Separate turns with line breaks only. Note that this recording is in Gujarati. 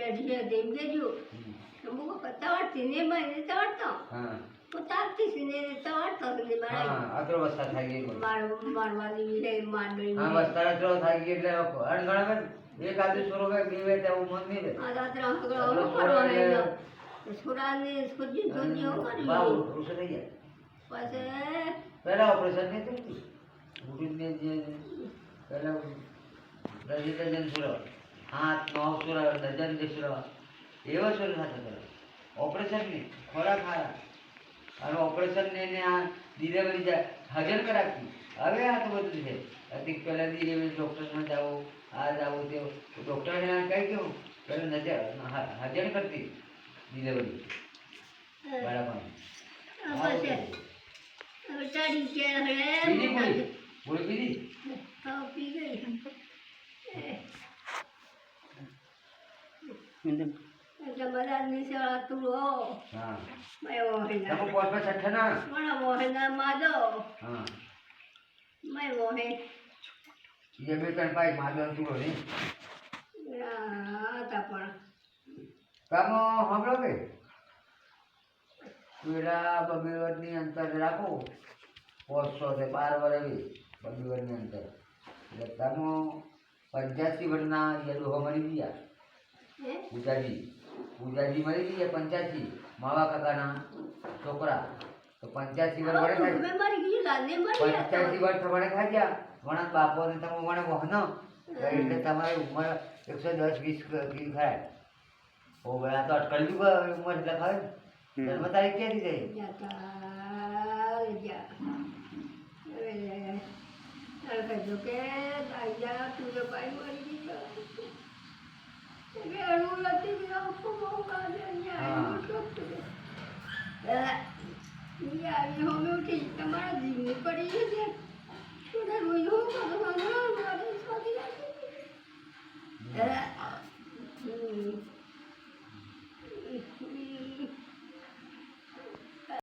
લઢિયા દેવ દેજો અમુક તવાડતી ને મને તવાડતો
હા
તો તાપતી સિને તવાડતો ને મારા
હા અત્રો વસ્તા થઈ ગઈ
મારવાની લે માંડવી
હા વસ્તા અત્રો થઈ ગઈ એટલે અણગણ એક આદુ છોરો કે બીવે તે મન નહીં દે
આ રાત્રે હગળો ફરવા હે છોરાને ખોજી જોજો કરી
બાવ રૂસ થઈ ગયા
પછી
પહેલા ઓપરેશન નહીં થયું રૂટીન જે પહેલા રજીસ્ટ્રેશન છોરો 8-9 છોરો ડઝન જે છોરો એવા છોરો સાથે કરે ઓપરેશન નહીં ખોરાક ખારા અને ઓપરેશન ને આ ડિલિવરી હજર કરાવી હવે આ તો બધું છે અધિક પહેલાં ડિલિવરી ડૉક્ટરમાં જાઓ આ જાઓ તે ડૉક્ટરને કહી કેવું પહેલાં નજર હજર કરતી ડિલિવરી બાળકોને
પછી તારી કે હે
ગોળી પીધી
હા પી ગઈ બધા નિશાળા તું હો
હા
મેં મોહેના
તમે પોસ્ટ છઠ્ઠા ના
મને મોહેના માદો
હા
મેં મોહે
એ બે ત્રણ પાઈ માદન તુરો નહીં
હતા પણ
કામો સાંભળો કે પેલા બબીવરની અંતર રાખો 500 થી 12 વર્ષ બબીવરની અંતર એટલે કામો 85 વર્ષના યદુહો મળી ગયા પૂજાજી મળી ગયા 85 માવા કાકાના છોકરા તો 85 વર્ષ વડે થાય 85 વર્ષ વડે ખાઈ ગયા વણા બાપોને તમે વણે વહનો એટલે તમારી ઉંમર 110-20 કી થાય ઓ ભાઈ આ તો અટકળ્યું ઉંમર એટલે ખાવે જન્મ તારીખ ક્યાંથી
તમારા જીવની પડી છે